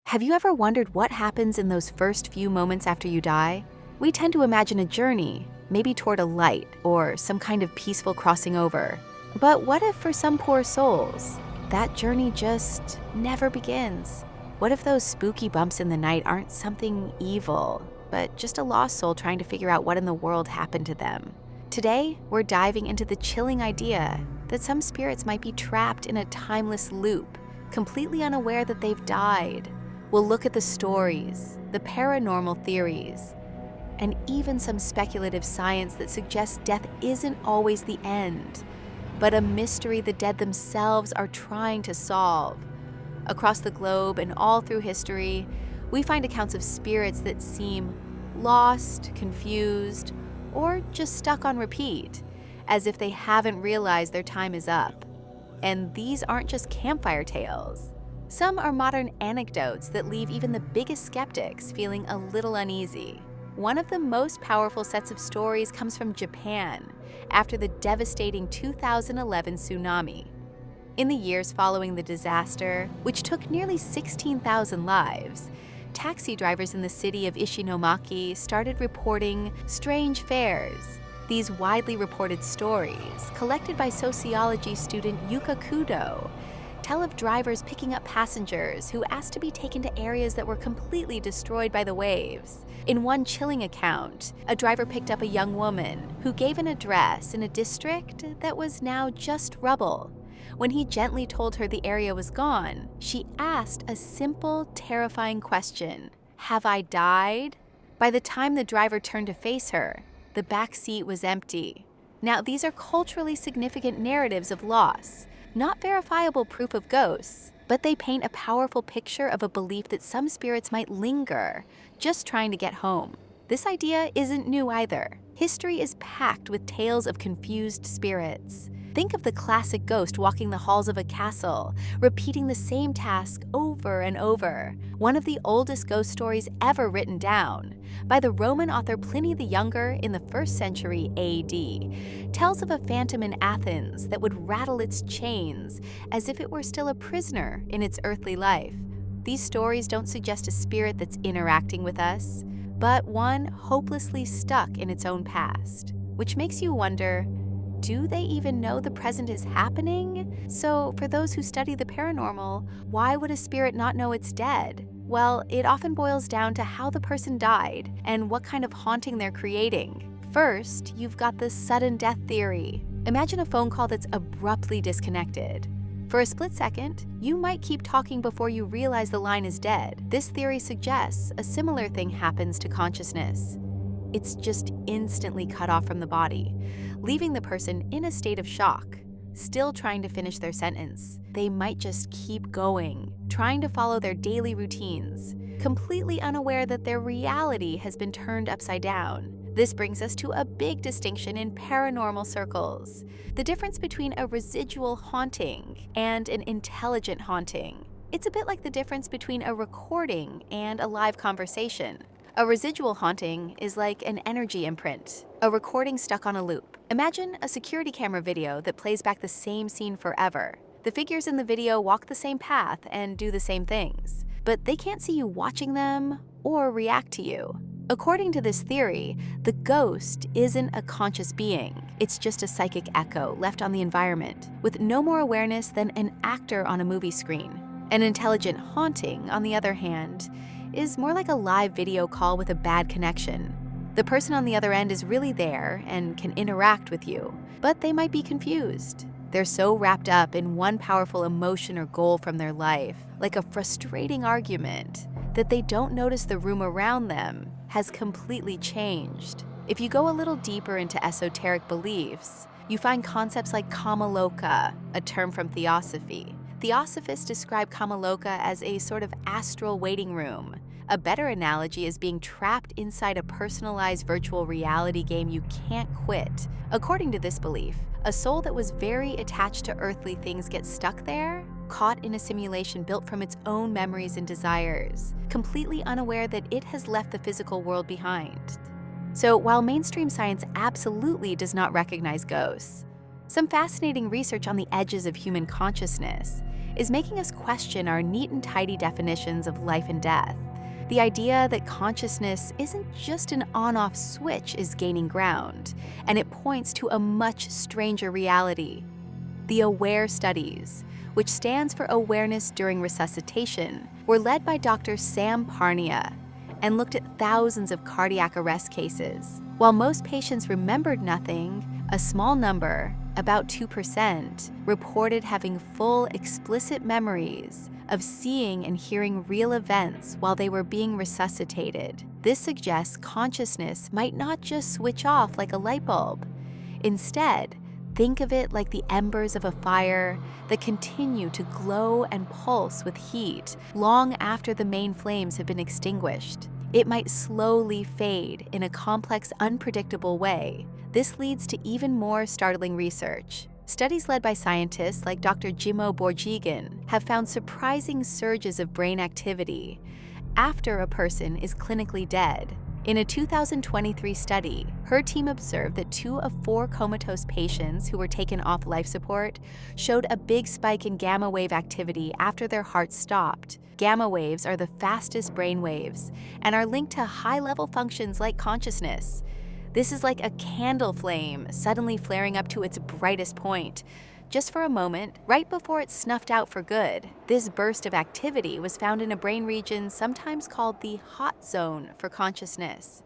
Have you ever wondered what happens in those first few moments after you die? We tend to imagine a journey, maybe toward a light or some kind of peaceful crossing over. But what if for some poor souls, that journey just never begins? What if those spooky bumps in the night aren't something evil, but just a lost soul trying to figure out what in the world happened to them? Today, we're diving into the chilling idea that some spirits might be trapped in a timeless loop, completely unaware that they've died. We'll look at the stories, the paranormal theories, and even some speculative science that suggests death isn't always the end, but a mystery the dead themselves are trying to solve. Across the globe and all through history, we find accounts of spirits that seem lost, confused, or just stuck on repeat, as if they haven't realized their time is up. And these aren't just campfire tales. Some are modern anecdotes that leave even the biggest skeptics feeling a little uneasy. One of the most powerful sets of stories comes from Japan after the devastating 2011 tsunami. In the years following the disaster, which took nearly 16,000 lives, taxi drivers in the city of Ishinomaki started reporting strange fares. These widely reported stories, collected by sociology student Yuka Kudo, tell of drivers picking up passengers who asked to be taken to areas that were completely destroyed by the waves. In one chilling account, a driver picked up a young woman who gave an address in a district that was now just rubble. When he gently told her the area was gone, she asked a simple, terrifying question: "Have I died?" By the time the driver turned to face her, the back seat was empty. Now, these are culturally significant narratives of loss, not verifiable proof of ghosts, but they paint a powerful picture of a belief that some spirits might linger, just trying to get home. This idea isn't new either. History is packed with tales of confused spirits. Think of the classic ghost walking the halls of a castle, repeating the same task over and over. One of the oldest ghost stories ever written down, by the Roman author Pliny the Younger in the 1st century AD, tells of a phantom in Athens that would rattle its chains as if it were still a prisoner in its earthly life. These stories don't suggest a spirit that's interacting with us, but one hopelessly stuck in its own past, which makes you wonder, do they even know the present is happening? So, for those who study the paranormal, why would a spirit not know it's dead? Well, it often boils down to how the person died and what kind of haunting they're creating. First, you've got the sudden death theory. Imagine a phone call that's abruptly disconnected. For a split second, you might keep talking before you realize the line is dead. This theory suggests a similar thing happens to consciousness. It's just instantly cut off from the body, leaving the person in a state of shock, still trying to finish their sentence. They might just keep going, trying to follow their daily routines, completely unaware that their reality has been turned upside down. This brings us to a big distinction in paranormal circles: the difference between a residual haunting and an intelligent haunting. It's a bit like the difference between a recording and a live conversation. A residual haunting is like an energy imprint, a recording stuck on a loop. Imagine a security camera video that plays back the same scene forever. The figures in the video walk the same path and do the same things, but they can't see you watching them or react to you. According to this theory, the ghost isn't a conscious being. It's just a psychic echo left on the environment, with no more awareness than an actor on a movie screen. An intelligent haunting, on the other hand, is more like a live video call with a bad connection. The person on the other end is really there and can interact with you, but they might be confused. They're so wrapped up in one powerful emotion or goal from their life, like a frustrating argument, that they don't notice the room around them has completely changed. If you go a little deeper into esoteric beliefs, you find concepts like kamaloka, a term from theosophy. Theosophists describe kamaloka as a sort of astral waiting room. A better analogy is being trapped inside a personalized virtual reality game you can't quit. According to this belief, a soul that was very attached to earthly things gets stuck there, caught in a simulation built from its own memories and desires, completely unaware that it has left the physical world behind. So while mainstream science absolutely does not recognize ghosts, some fascinating research on the edges of human consciousness is making us question our neat and tidy definitions of life and death. The idea that consciousness isn't just an on-off switch is gaining ground, and it points to a much stranger reality. The AWARE studies, which stands for Awareness During Resuscitation, were led by Dr. Sam Parnia and looked at thousands of cardiac arrest cases. While most patients remembered nothing, a small number, about 2%, reported having full, explicit memories of seeing and hearing real events while they were being resuscitated. This suggests consciousness might not just switch off like a light bulb. Instead, think of it like the embers of a fire that continue to glow and pulse with heat long after the main flames have been extinguished. It might slowly fade in a complex, unpredictable way. This leads to even more startling research. Studies led by scientists like Dr. Jimo Borjigan have found surprising surges of brain activity after a person is clinically dead. In a 2023 study, her team observed that 2 of 4 comatose patients who were taken off life support showed a big spike in gamma wave activity after their hearts stopped. Gamma waves are the fastest brain waves and are linked to high-level functions like consciousness. This is like a candle flame suddenly flaring up to its brightest point, just for a moment, right before it's snuffed out for good. This burst of activity was found in a brain region sometimes called the hot zone for consciousness.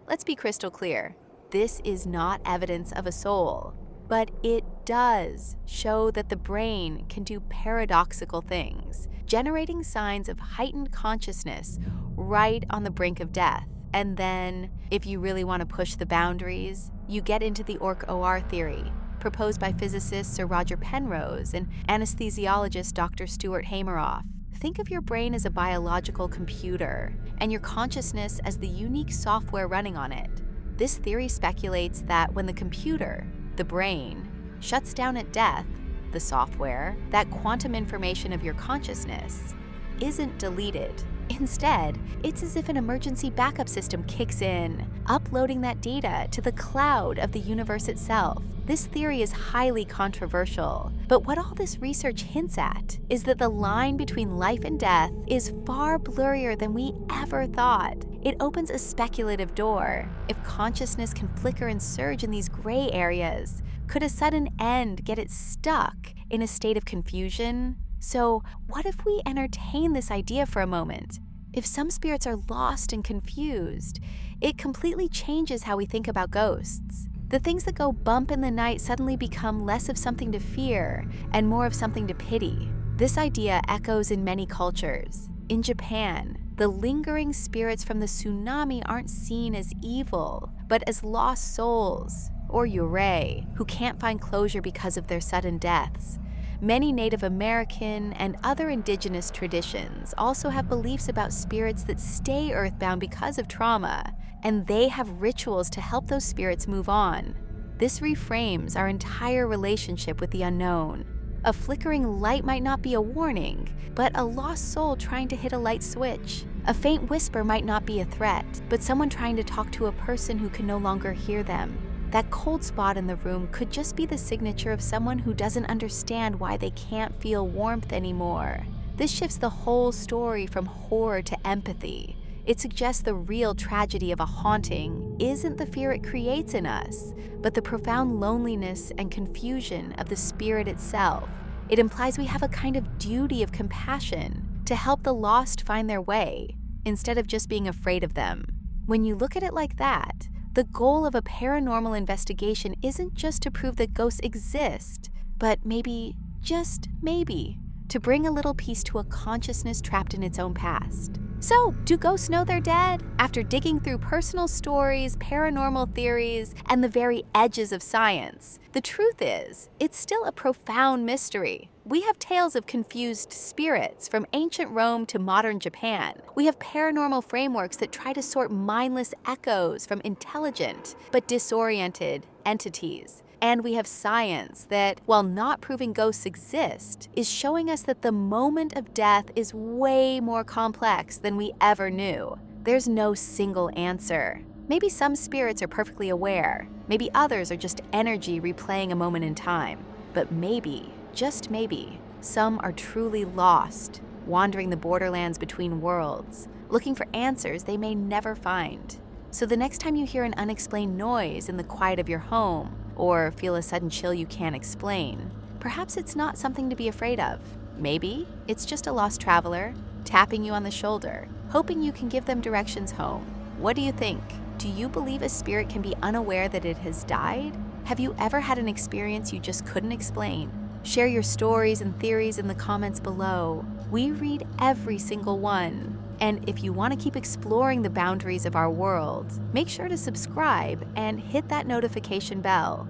Let's be crystal clear. This is not evidence of a soul, but it does show that the brain can do paradoxical things, generating signs of heightened consciousness right on the brink of death. And then, if you really want to push the boundaries, you get into the OR theory, proposed by physicist Sir Roger Penrose and anesthesiologist Dr. Stuart Hameroff. Think of your brain as a biological computer, and your consciousness as the unique software running on it. This theory speculates that when the computer, the brain, shuts down at death, the software, that quantum information of your consciousness, isn't deleted. Instead, it's as if an emergency backup system kicks in, uploading that data to the cloud of the universe itself. This theory is highly controversial, but what all this research hints at is that the line between life and death is far blurrier than we ever thought. It opens a speculative door. If consciousness can flicker and surge in these gray areas, could a sudden end get it stuck in a state of confusion? So, what if we entertain this idea for a moment? If some spirits are lost and confused, it completely changes how we think about ghosts. The things that go bump in the night suddenly become less of something to fear and more of something to pity. This idea echoes in many cultures. In Japan, the lingering spirits from the tsunami aren't seen as evil, but as lost souls, or yurei, who can't find closure because of their sudden deaths. Many Native American and other indigenous traditions also have beliefs about spirits that stay earthbound because of trauma, and they have rituals to help those spirits move on. This reframes our entire relationship with the unknown. A flickering light might not be a warning, but a lost soul trying to hit a light switch. A faint whisper might not be a threat, but someone trying to talk to a person who can no longer hear them. That cold spot in the room could just be the signature of someone who doesn't understand why they can't feel warmth anymore. This shifts the whole story from horror to empathy. It suggests the real tragedy of a haunting isn't the fear it creates in us, but the profound loneliness and confusion of the spirit itself. It implies we have a kind of duty of compassion to help the lost find their way, instead of just being afraid of them. When you look at it like that, the goal of a paranormal investigation isn't just to prove that ghosts exist, but maybe, just maybe, to bring a little peace to a consciousness trapped in its own past. So, do ghosts know they're dead? After digging through personal stories, paranormal theories, and the very edges of science, the truth is, it's still a profound mystery. We have tales of confused spirits from ancient Rome to modern Japan. We have paranormal frameworks that try to sort mindless echoes from intelligent but disoriented entities. And we have science that, while not proving ghosts exist, is showing us that the moment of death is way more complex than we ever knew. There's no single answer. Maybe some spirits are perfectly aware. Maybe others are just energy replaying a moment in time. But maybe, just maybe, Some are truly lost, wandering the borderlands between worlds, looking for answers they may never find. So the next time you hear an unexplained noise in the quiet of your home, or feel a sudden chill you can't explain, perhaps it's not something to be afraid of. Maybe it's just a lost traveler tapping you on the shoulder, hoping you can give them directions home. What do you think? Do you believe a spirit can be unaware that it has died? Have you ever had an experience you just couldn't explain? Share your stories and theories in the comments below. We read every single one. And if you want to keep exploring the boundaries of our world, make sure to subscribe and hit that notification bell.